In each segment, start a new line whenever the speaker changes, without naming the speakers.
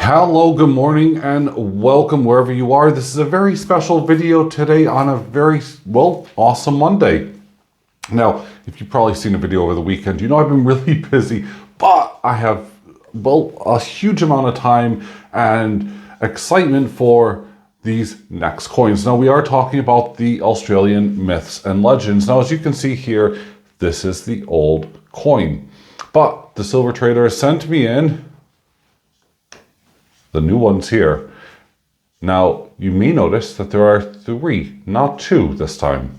Hello, good morning, and welcome wherever you are. This is a very special video today on a very, awesome Monday. Now, if you've probably seen a video over the weekend, you know I've been really busy, but I have, a huge amount of time and excitement for these next coins. Now, we are talking about the Australian myths and legends. Now, as you can see here, this is the old coin, but the silver trader has sent me in the new ones here. Now, you may notice that there are 3, not 2 this time.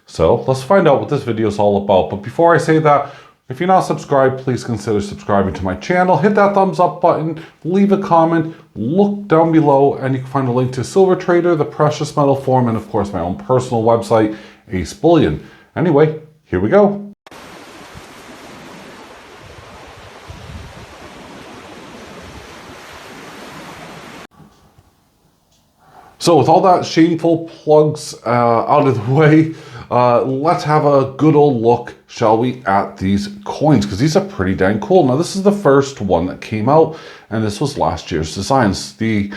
So let's find out what this video is all about. But before I say that, if you're not subscribed, please consider subscribing to my channel. Hit that thumbs up button, leave a comment, look down below, and you can find a link to Silver Trader, the Precious Metal Forum, and of course my own personal website, AceBullion. Anyway, here we go. So with all that shameful plugs out of the way, let's have a good old look, shall we, at these coins, because these are pretty dang cool. Now, this is the first one that came out, and this was last year's designs, from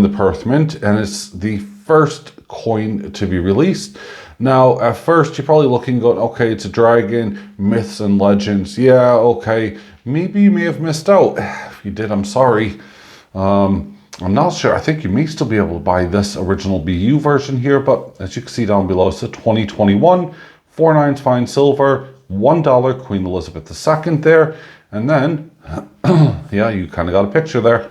the Perth Mint, and it's the first coin to be released. Now, at first, you're probably looking, going, okay, it's a dragon, myths and legends. Yeah, okay, maybe you may have missed out. If you did, I'm sorry. I'm not sure. I think you may still be able to buy this original BU version here, but as you can see down below, it's a 2021 4/9 fine silver, $1 Queen Elizabeth II there. And then, yeah, you kind of got a picture there.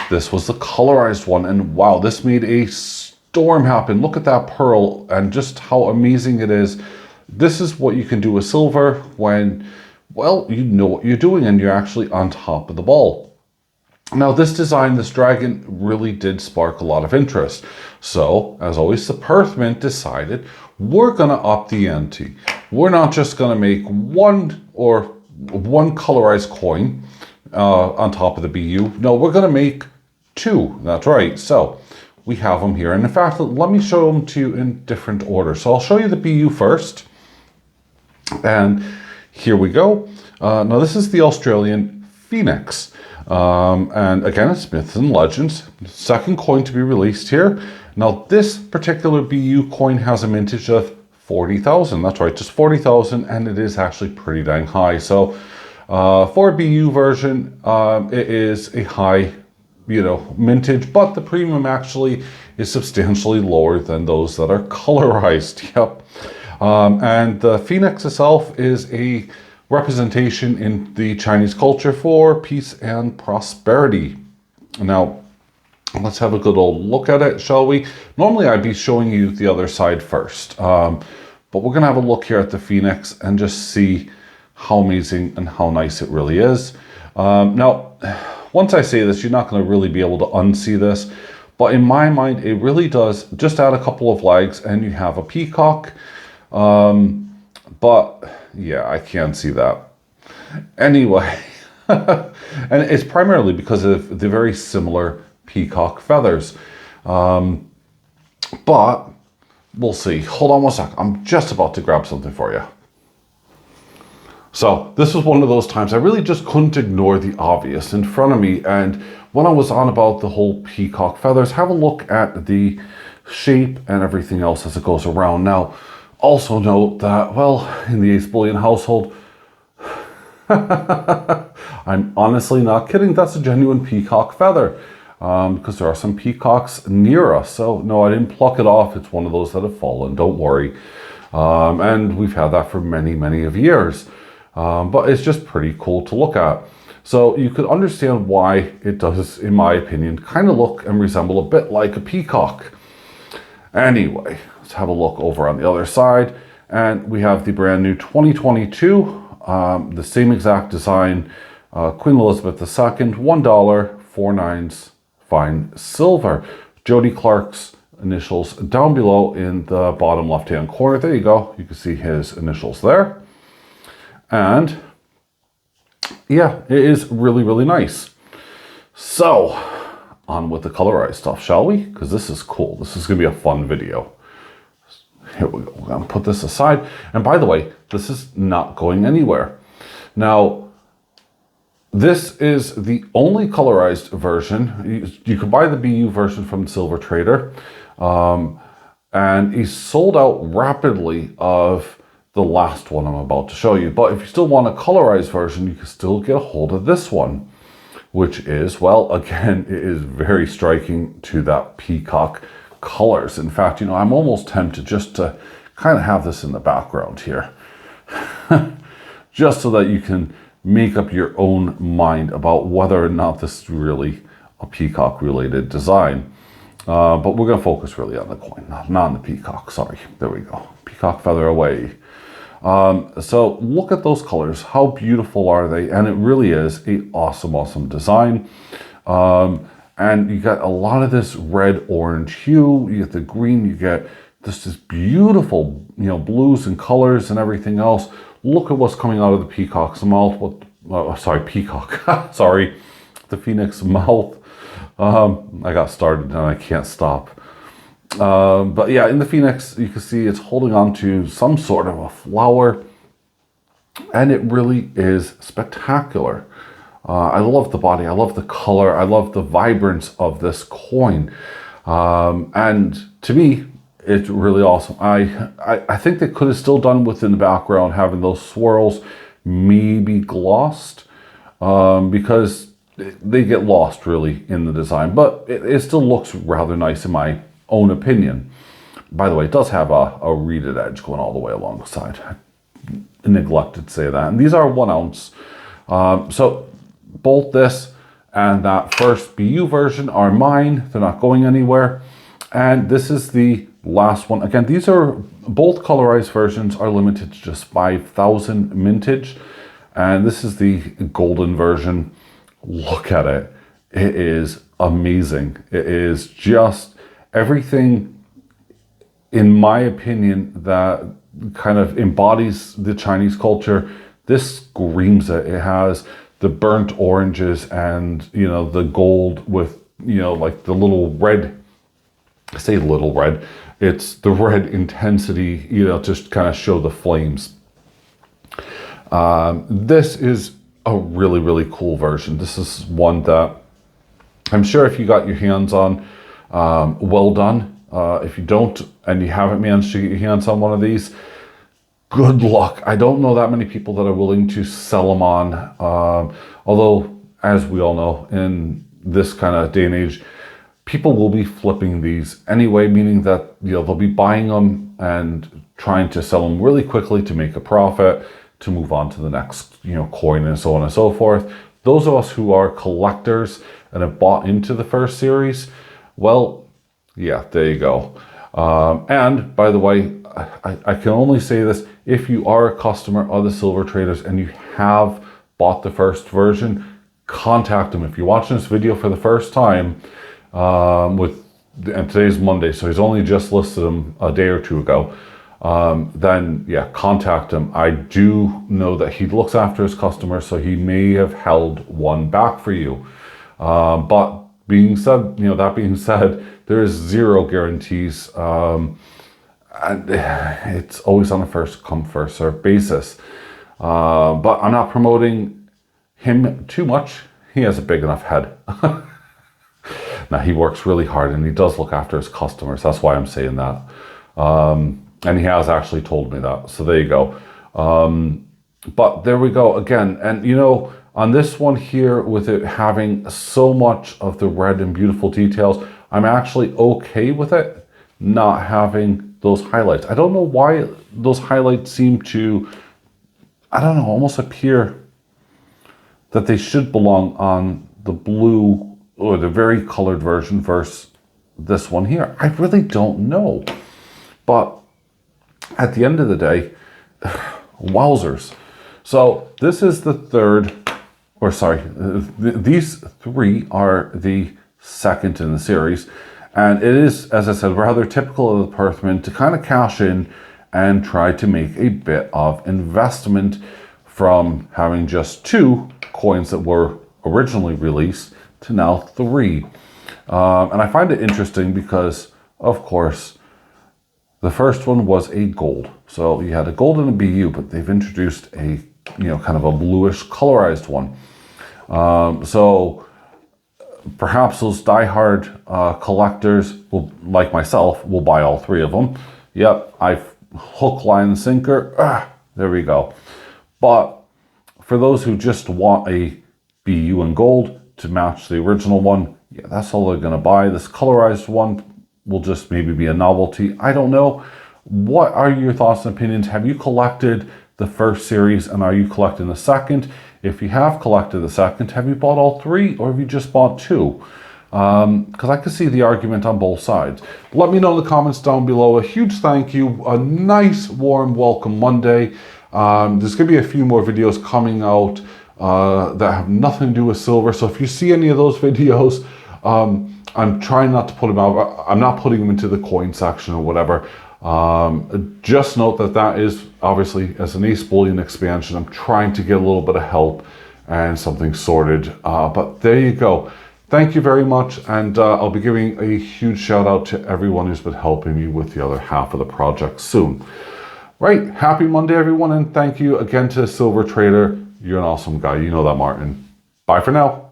This was the colorized one, and wow, this made a storm happen. Look at that pearl and just how amazing it is. This is what you can do with silver when, well, you know what you're doing and you're actually on top of the ball. Now, this design, this dragon, really did spark a lot of interest. So, as always, the Perth Mint decided we're going to up the ante. We're not just going to make one colorized coin on top of the BU. No, we're going to make 2. That's right. So, we have them here. And in fact, let me show them to you in different order. So, I'll show you the BU first. And here we go. Now, this is the Australian Phoenix. And again, it's myths and legends. Second coin to be released here. Now, this particular BU coin has a mintage of 40,000. That's right, just 40,000, and it is actually pretty dang high. So, for a BU version, it is a high, mintage, but the premium actually is substantially lower than those that are colorized. Yep. And the Phoenix itself is a representation in the Chinese culture for peace and prosperity. Now, let's have a good old look at it, shall we? Normally, I'd be showing you the other side first, but we're going to have a look here at the Phoenix and just see how amazing and how nice it really is. Now, once I say this, you're not going to really be able to unsee this, but in my mind, it really does just add a couple of legs and you have a peacock. But yeah, I can't see that. Anyway, and it's primarily because of the very similar peacock feathers. But we'll see. Hold on one sec. I'm just about to grab something for you. So this was one of those times I really just couldn't ignore the obvious in front of me. And when I was on about the whole peacock feathers, have a look at the shape and everything else as it goes around. Now, also note that, well, in the AceBullion household, I'm honestly not kidding, that's a genuine peacock feather, because there are some peacocks near us. So no, I didn't pluck it off. It's one of those that have fallen, don't worry. And we've had that for many, many of years. But it's just pretty cool to look at. So you could understand why it does, in my opinion, kind of look and resemble a bit like a peacock. Anyway, let's have a look over on the other side. And we have the brand new 2022, the same exact design, Queen Elizabeth II, $1, 4/9 fine silver. Jody Clark's initials down below in the bottom left-hand corner. There you go. You can see his initials there. And yeah, it is really, really nice. So, on with the colorized stuff, shall we? Because this is cool. This is going to be a fun video. Here we go. We're going to put this aside. And by the way, this is not going anywhere. Now, This is the only colorized version. You can buy the BU version from the Silver Trader. And he sold out rapidly of the last one I'm about to show you. But if you still want a colorized version, you can still get a hold of this one, which is, well, again, it is very striking to that peacock colors. In fact, I'm almost tempted just to kind of have this in the background here, just so that you can make up your own mind about whether or not this is really a peacock related design. But we're going to focus really on the coin, not on the peacock. Sorry, there we go. Peacock feather away. So look at those colors. How beautiful are they? And it really is a awesome design. And you got a lot of this red orange hue. You get the green. You get this beautiful, blues and colors and everything else. Look at what's coming out of the peacock's mouth. Peacock. Sorry, the phoenix mouth. I got started and I can't stop. But yeah, in the phoenix, you can see it's holding on to some sort of a flower, and it really is spectacular. I love the body. I love the color. I love the vibrance of this coin. And to me, it's really awesome. I think they could have still done within the background, having those swirls maybe glossed, because they get lost really in the design, but it still looks rather nice in my own opinion. By the way, it does have a reeded edge going all the way along the side. I neglected to say that. And these are 1 ounce. So both this and that first BU version are mine. They're not going anywhere. And this is the last one. Again, these are both colorized versions are limited to just 5,000 mintage. And this is the golden version. Look at it. It is amazing. It is just everything, in my opinion, that kind of embodies the Chinese culture. This screams it. It has the burnt oranges and, the gold with, like the little red. I say little red. It's the red intensity, to kind of show the flames. This is a really cool version. This is one that I'm sure if you got your hands on, well done. If you don't and you haven't managed to get your hands on one of these, good luck. I don't know that many people that are willing to sell them on. Although, as we all know, in this kind of day and age, people will be flipping these anyway, meaning that they'll be buying them and trying to sell them really quickly to make a profit, to move on to the next coin and so on and so forth. Those of us who are collectors and have bought into the first series, well, yeah, there you go. And by the way, I can only say this, if you are a customer of the Silver Traders and you have bought the first version, contact him. If you're watching this video for the first time, and today's Monday, so he's only just listed them a day or two ago, then yeah, contact him. I do know that he looks after his customers, so he may have held one back for you. But that being said, there is zero guarantees, and it's always on a first come first serve basis. But I'm not promoting him too much. He has a big enough head. Now, he works really hard and he does look after his customers. That's why I'm saying that. And he has actually told me that. So there you go. But there we go again. And on this one here, with it having so much of the red and beautiful details, I'm actually okay with it not having those highlights. I don't know why those highlights seem to, almost appear that they should belong on the blue or the very colored version versus this one here. I really don't know. But at the end of the day, wowzers. So this is the third, or sorry, these three are the second in the series. And it is, as I said, rather typical of the Perthman to kind of cash in and try to make a bit of investment from having just 2 coins that were originally released to now 3. And I find it interesting because, of course, the first one was a gold. So you had a gold and a BU, but they've introduced a, kind of a bluish colorized one. So perhaps those diehard collectors, will, like myself, will buy all 3 of them. Yep, I've hook, line, and sinker. There we go. But for those who just want a BU in gold to match the original one, yeah, that's all they're going to buy. This colorized one will just maybe be a novelty. I don't know. What are your thoughts and opinions? Have you collected the first series and are you collecting the second? If you have collected the second, have you bought all 3 or have you just bought 2? Because I can see the argument on both sides. Let me know in the comments down below. A huge thank you. A nice, warm welcome Monday. There's going to be a few more videos coming out that have nothing to do with silver. So if you see any of those videos, I'm trying not to put them out. I'm not putting them into the coin section or whatever. Just note that that is obviously as an AceBullion expansion. I'm trying to get a little bit of help and something sorted. But there you go. Thank you very much. And I'll be giving a huge shout out to everyone who's been helping me with the other half of the project soon. Right. Happy Monday, everyone. And thank you again to Silver Trader. You're an awesome guy. You know that, Martin. Bye for now.